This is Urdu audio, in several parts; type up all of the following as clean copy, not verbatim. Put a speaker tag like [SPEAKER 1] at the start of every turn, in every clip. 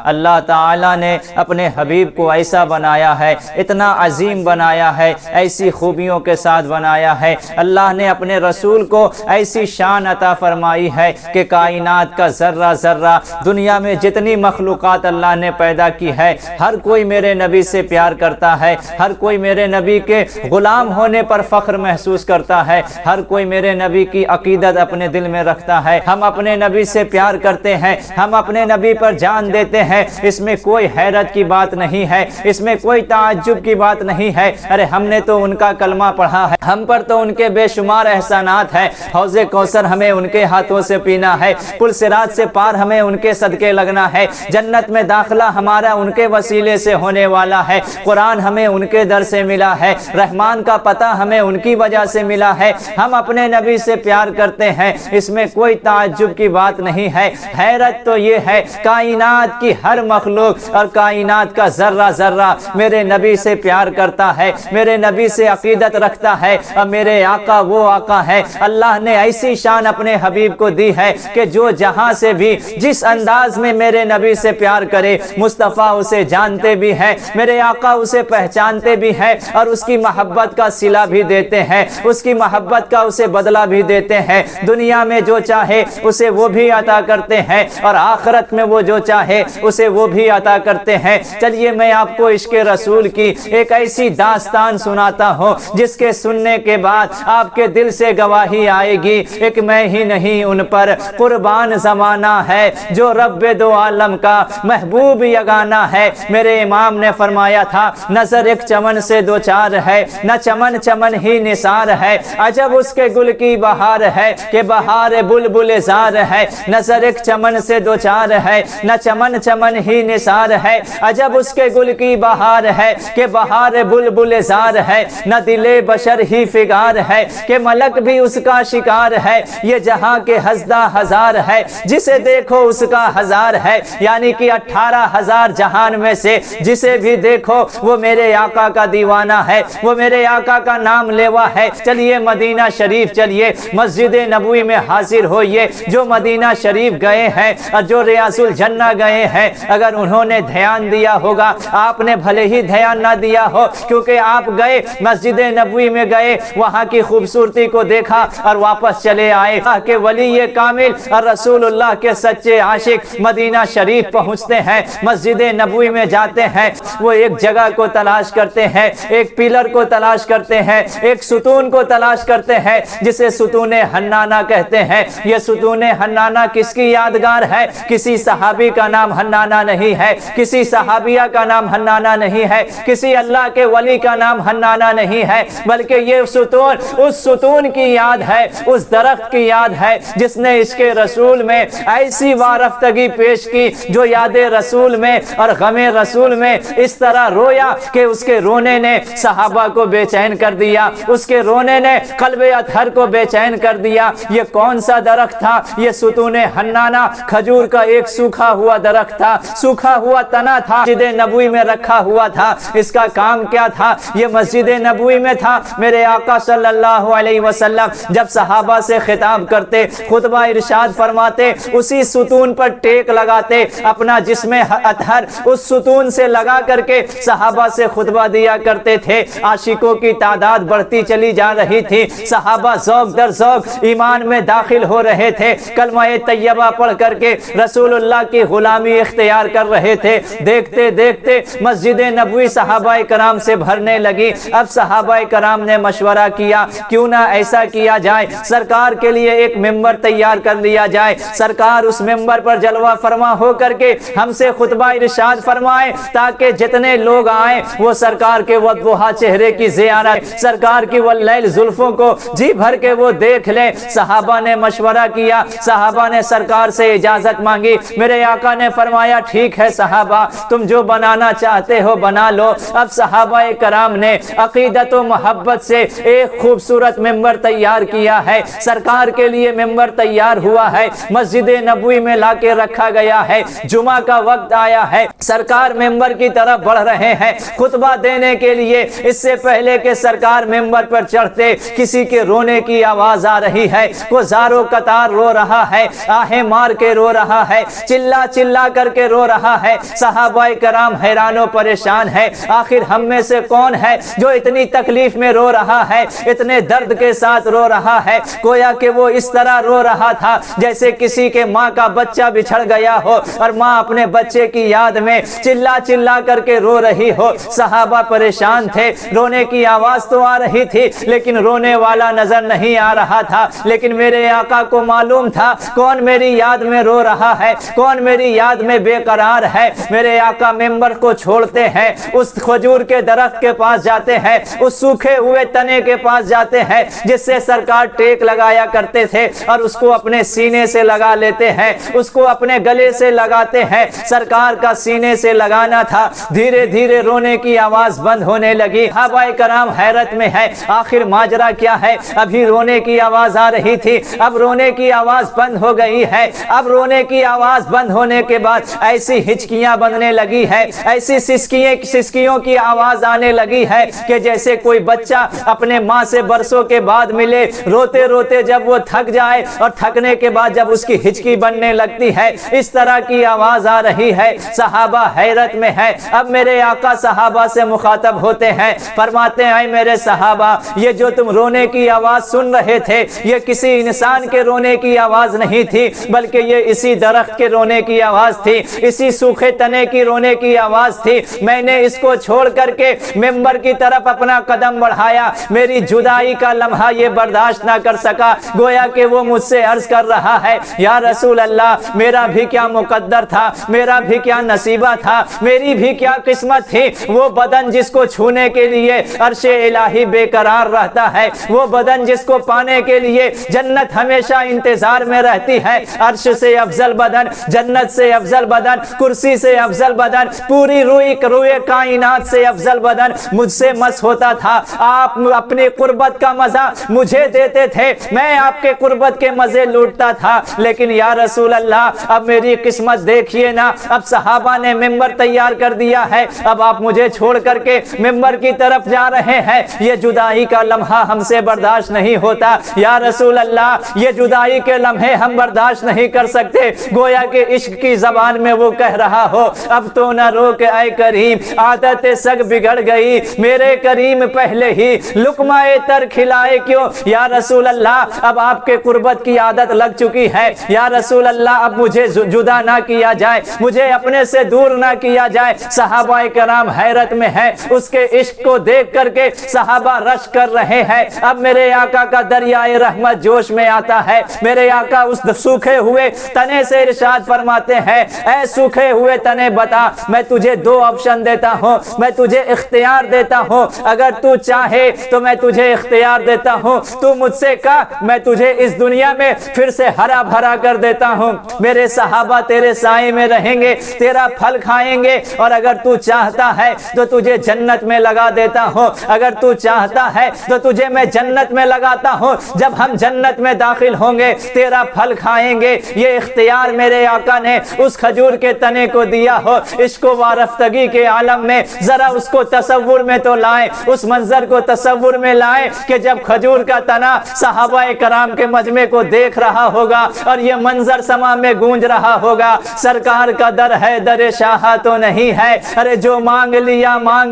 [SPEAKER 1] اللہ تعالیٰ نے اپنے حبیب کو ایسا بنایا ہے، اتنا عظیم بنایا ہے، ایسی خوبیوں کے ساتھ بنایا ہے۔ اللہ نے اپنے رسول کو ایسی شان عطا فرمائی ہے کہ کائنات کا ذرہ ذرہ، دنیا میں جتنی مخلوقات اللہ نے پیدا کی ہے، ہر کوئی میرے نبی سے پیار کرتا ہے، ہر کوئی میرے نبی کے غلام ہونے پر فخر محسوس کرتا ہے، ہر کوئی میرے نبی کی عقیدت اپنے دل میں رکھتا ہے۔ ہم اپنے نبی سے پیار کرتے ہیں، ہم اپنے نبی پر جان دیتے ہیں، اس میں کوئی حیرت کی بات نہیں ہے، اس میں کوئی تعجب کی بات نہیں ہے۔ ارے ہم نے تو ان کا کلمہ پڑھا ہے، ہم پر تو ان کے بے شمار احسانات ہیں۔ حوض کوثر ہمیں ان کے ہاتھوں سے پینا ہے، پل صراط سے پار ہمیں ان کے صدقے لگنا ہے، جنت میں داخلہ ہمارا ان کے وسیلے سے ہونے والا ہے، قرآن ہمیں ان کے در سے ملا ہے، رحمان کا پتہ ہمیں ان کی وجہ سے ملا ہے۔ ہم اپنے نبی سے پیار کرتے ہیں، اس میں کوئی تعجب کی بات نہیں ہے۔ حیرت تو یہ ہے کائنات کی ہر مخلوق اور کائنات کا ذرہ ذرہ میرے نبی سے پیار کرتا ہے، میرے نبی سے عقیدت رکھتا ہے، اور میرے آقا وہ آقا ہے۔ اللہ نے ایسی شان اپنے حبیب کو دی ہے کہ جو جہاں سے بھی جس انداز میں میرے نبی سے پیار کرے، مصطفیٰ اسے جانتے بھی ہیں، میرے آقا اسے پہچانتے بھی ہیں، اور اس کی محبت کا صلہ بھی دیتے ہیں، اس کی محبت کا اسے بدلہ بھی دیتے ہیں۔ دنیا میں جو چاہے اسے وہ بھی عطا کرتے ہیں، اور آخرت میں وہ جو چاہے اسے وہ بھی عطا کرتے ہیں۔ چلیے میں آپ کو عشق رسول کی ایک ایسی داستان سناتا ہوں جس کے سننے کے بعد آپ کے دل سے گواہی آئے گی، ایک میں ہی نہیں ان پر قربان زمانہ ہے، جو رب دو عالم کا محبوب یگانہ ہے۔ میرے امام نے فرمایا تھا، نظر ایک چمن سے دو چار ہے، نہ چمن چمن ہی نثار ہے، عجب اس کے گل کی بہار ہے کہ بہار بلبل زار ہے۔ نظر ایک چمن سے دو چار ہے، نہ چمن چمن ہی نثار ہے، عجب اس کے گل کی بہار ہے کہ بہار بلبل زار ہے۔ نہ دل بشر ہی فگار ہے کہ ملک بھی اس کا شکار ہے، یہ جہاں کے ہزدہ ہزار ہے، جسے دیکھو اس کا ہزار ہے، یعنی کہ 18,000 جہان میں سے جسے بھی دیکھو وہ میرے آقا کا دیوانہ ہے، وہ میرے آقا کا نام لیوا ہے۔ چلیے مدینہ شریف چلیے، مسجد نبوی میں حاضر ہوئیے۔ جو مدینہ شریف گئے ہیں اور جو ریاض الجنہ گئے ہیں، اگر انہوں نے دھیان دیا ہوگا، آپ نے بھلے ہی دھیان نہ دیا ہو، کیونکہ آپ گئے مسجد نبوی میں گئے، وہاں کی خوبصورتی کو دیکھا اور واپس چلے آئے۔ اللہ کے ولی کامل اور رسول اللہ کے سچے عاشق مدینہ شریف پہنچتے ہیں، مسجد نبوی میں جاتے ہیں، وہ ایک جگہ کو تلاش کرتے ہیں، ایک پیلر کو تلاش کرتے ہیں، ایک ستون کو تلاش کرتے ہیں جسے ستون حنانہ کہتے ہیں۔ یہ ستون حنانہ کس کی یادگار ہے؟ کسی صحابی کا نام حنانہ نہیں ہے، کسی صحابیہ کا نام حنانہ نہیں ہے، کسی اللہ کے ولی کا نام حنانہ نہیں ہے، بلکہ یہ ستون اس ستون کی یاد ہے، اس درخت کی یاد ہے جس نے عشق رسول میں ایسی وارفتگی پیش کی، جو یاد رسول میں اور غم رسول میں اس طرح رویا کہ اس کے رونے نے صحابہ کو بے چین کر دیا، اس کے رونے نے قلب اطہر کو بے چین کر دیا۔ یہ کون سا درخت تھا؟ یہ ستون حنانہ کھجور کا ایک سوکھا ہوا درخت تھا، سوکھا ہوا تنا تھا، مسجد نبوی میں رکھا ہوا تھا۔ اس کا کام کیا تھا؟ یہ مسجد نبوی میں تھا۔ میرے آقا صلی اللہ علیہ وسلم جب صحابہ سے خطاب کرتے، خطبہ ارشاد فرماتے، اسی ستون پر ٹیک لگاتے، اپنا جسم اطہر اس ستون سے لگا کر کے صحابہ سے خطبہ دیا کرتے تھے۔ عاشقوں کی تعداد بڑھتی چلی جا رہی تھی، صحابہ ذوق در ذوق ایمان میں داخل ہو رہے تھے، کلمہ طیبہ پڑھ کر کے رسول اللہ کی غلامی اختیار کر رہے تھے۔ دیکھتے دیکھتے مسجد نبوی صحابہ کرام سے بھرنے لگی۔ اب صحابہ کرام نے مشورہ کیا، کیوں نہ ایسا کیا جائے، سرکار کے لیے ایک ممبر تیار کر لیا جائے، سرکار اس ممبر پر جلوہ فرما ہو کر کے ہم سے خطبہ ارشاد فرمائے، تاکہ جتنے لوگ آئیں وہ سرکار کے وضحا چہرے کی زیارت، سرکار کی واللیل زلفوں کو جی بھر کے وہ دیکھ لیں۔ صحابہ نے مشورہ کیا، صحابہ نے سرکار سے اجازت مانگی۔ میرے آقا نے فرمایا، ٹھیک ہے صحابہ، تم جو بنانا چاہتے ہو بنا لو۔ اب صحابہ کرام نے عقیدت و محبت سے ایک خوبصورت ممبر تیار کیا ہے، سرکار کے لیے ممبر تیار ہوا ہے، مسجد نبوی میں لا کے رکھا گیا ہے۔ جمعہ کا وقت آیا ہے، سرکار ممبر کی طرف بڑھ رہے ہیں خطبہ دینے کے لیے۔ اس سے پہلے کہ سرکار ممبر پر چڑھتے، کسی کے رونے کی آواز آ رہی ہے، وہ زارو قطار رو رہا ہے، آہیں مار کے رو رہا ہے، چلا چلا کر کر کے رو رہا ہے۔ صحابہ کرام حیران و پریشان ہے، آخر ہم میں سے کون ہے جو اتنی تکلیف میں رو رہا ہے، اتنے درد کے ساتھ رو رہا ہے؟ گویا کہ وہ اس طرح رو رہا تھا جیسے کسی کے ماں کا بچہ بچھڑ گیا ہو اور ماں اپنے بچے کی یاد میں چلا چلا کر کے رو رہی ہو۔ صحابہ پریشان تھے، رونے کی آواز تو آ رہی تھی لیکن رونے والا نظر نہیں آ رہا تھا۔ لیکن میرے آقا کو معلوم تھا کون میری یاد میں رو رہا ہے، کون میری یاد میں بے قرار ہے۔ میرے آقا ممبر کو چھوڑتے ہیں، اس کھجور کے درخت کے پاس جاتے ہیں، اس سوکھے ہوئے تنے کے پاس جاتے ہیں جس سے سرکار ٹیک لگایا کرتے تھے، اور اس کو اپنے سینے سے لگا لیتے ہیں، اس کو اپنے گلے سے لگاتے ہیں۔ سرکار کا سینے سے لگانا تھا۔ دھیرے دھیرے رونے کی آواز بند ہونے لگی۔ صحابہ کرام حیرت میں ہے، آخر ماجرا کیا ہے؟ ابھی رونے کی آواز آ رہی تھی، اب رونے کی آواز بند ہو گئی ہے۔ اب رونے کی آواز بند ہونے کے بعد ایسی ہچکیاں بننے لگی ہے، ایسی سسکیوں کی آواز آنے لگی ہے کہ جیسے کوئی بچہ اپنے ماں سے برسوں کے بعد ملے، روتے روتے جب وہ تھک جائے اور تھکنے کے بعد جب اس کی ہچکی بننے لگتی ہے، اس طرح کی آواز آ رہی ہے۔ صحابہ حیرت میں ہے۔ اب میرے آقا صحابہ سے مخاطب ہوتے ہیں، فرماتے ہیں اے میرے صحابہ، یہ جو تم رونے کی آواز سن رہے تھے یہ کسی انسان کے رونے کی آواز نہیں تھی، بلکہ یہ اسی درخت کے رونے کی آواز تھی، اسی سوکھے تنے کی رونے کی آواز تھی۔ میں نے اس کو چھوڑ کر کے ممبر کی طرف اپنا قدم بڑھایا، میری جدائی کا لمحہ یہ برداشت نہ کر سکا۔ گویا کہ وہ مجھ سے عرض کر رہا ہے یا رسول اللہ، میرا بھی کیا مقدر تھا، میرا بھی کیا نصیبہ تھا، میری بھی کیا قسمت تھی۔ وہ بدن جس کو چھونے کے لیے عرش الہی بے قرار رہتا ہے، وہ بدن جس کو پانے کے لیے جنت ہمیشہ انتظار میں رہتی ہے، عرش سے افضل بدن، جنت سے افضل بدن، کرسی سے افضل بدن، پوری روئے کائنات سے افضل بدن مجھ سے مس ہوتا تھا۔ آپ اپنی قربت کا مزہ مجھے دیتے تھے، میں آپ کے قربت کے مزے لوٹتا تھا، لیکن یا رسول اللہ اب میری قسمت دیکھیے نا، اب صحابہ نے ممبر تیار کر دیا ہے، اب آپ مجھے چھوڑ کر کے ممبر کی طرف جا رہے ہیں، یہ جدائی کا لمحہ ہم سے برداشت نہیں ہوتا۔ یا رسول اللہ یہ جدائی کے لمحے ہم برداشت نہیں کر سکتے۔ گویا کہ عشق کی زبان میں وہ کہہ رہا ہو اب تو نہ روک اے کریم، عادت سگ بگڑ گئی، میرے کریم پہلے ہی لقمہ تر کھلائے کیوں۔ یا رسول اللہ اب آپ کے قربت کی عادت لگ چکی ہے، یا رسول اللہ اب مجھے جدا نہ کیا جائے، مجھے اپنے سے دور نہ کیا جائے۔ صحابہ کرام حیرت میں ہے، اس کے عشق کو دیکھ کر کے صحابہ رش کر رہے ہیں۔ اب میرے آقا کا دریائے رحمت جوش میں آتا ہے، میرے آقا اس سوکھے ہوئے تنے سے ارشاد فرماتے ہیں اے سوکھے ہوئے تنے بتا، میں تجھے دو آپشن دیتا ہوں، میں تجھے اختیار دیتا ہوں، اگر تو چاہے تو میں تجھے اختیار دیتا ہوں، تو مجھ سے کہا میں تجھے اس دنیا میں پھر سے ہرا بھرا کر دیتا ہوں، میرے صحابہ تیرے سائے میں رہیں گے، تیرا پھل کھائیں گے، اور اگر تو چاہتا ہے تو تجھے جنت میں لگا دیتا ہوں، اگر تو چاہتا ہے تو تجھے میں جنت میں لگاتا ہوں، جب ہم جنت میں داخل ہوں گے تیرا پھل کھائیں گے۔ یہ اختیار میرے آقا نے اس کھجور کے تنے کو دیا ہو۔ عشق و وارفتگی کے عالم میں ذرا اس کو تصور میں تو لائیں، اس منظر کو تصور میں لائیں کہ جب کھجور کا تنا صحابہ کرام کے مجمع کو دیکھ رہا ہوگا اور یہ منظر سما میں گونج رہا ہوگا، سرکار کا در ہے در شاہ تو نہیں ہے، ارے جو مانگ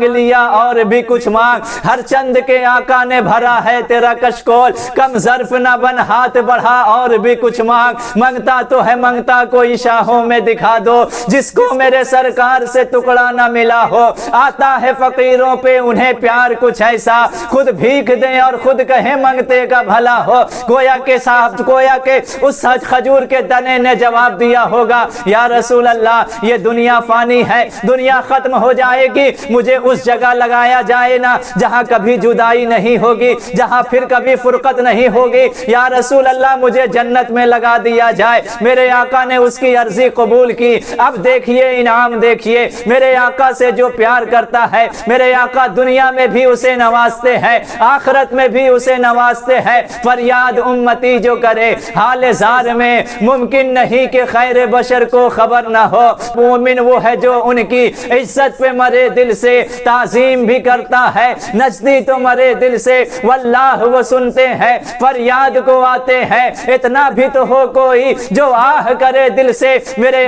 [SPEAKER 1] لیا اور بھی کچھ مانگ، ہر چند کے آقا نے بھرا ہے تیرا کشکول، کم ظرف نہ بن ہاتھ بڑھا اور بھی کچھ مانگ، منگتا تو ہے منگتا کوئی شاہوں میں دکھا دو، جس کو میرے سرکار سے ٹکڑا نہ ملا ہو، آتا ہے فقیروں پہ انہیں پیار کچھ ایسا، خود بھیک دیں اور خود کہیں منگتے کا بھلا ہو۔ گویا کہ اس کھجور کے تنے نے جواب دیا ہوگا یا رسول اللہ یہ دنیا فانی ہے، دنیا ختم ہو جائے گی، مجھے اس جگہ لگایا جائے نا جہاں کبھی جدائی نہیں ہوگی، جہاں پھر کبھی فرقت نہیں ہوگی، یا رسول اللہ مجھے جنت میں لگا دیا جائے۔ میرے آقا نے اس کی عرضی قبول کی۔ اب دیکھیے انعام دیکھیے، میرے آقا سے جو پیار کرتا ہے میرے آقا دنیا میں بھی اسے نوازتے ہیں، آخرت میں بھی اسے نوازتے ہیں۔ فریاد امتی جو کرے حال زار میں، ممکن نہیں کہ خیر بشر کو خبر نہ ہو، مومن وہ ہے جو ان کی عزت پہ مرے دل سے، تعظیم بھی کرتا ہے نجدی تو مرے دل سے، واللہ وہ سنتے ہیں فریاد کو آتے ہیں، اتنا بھی تو ہو کوئی جو آہ کرے دل سے۔ میرے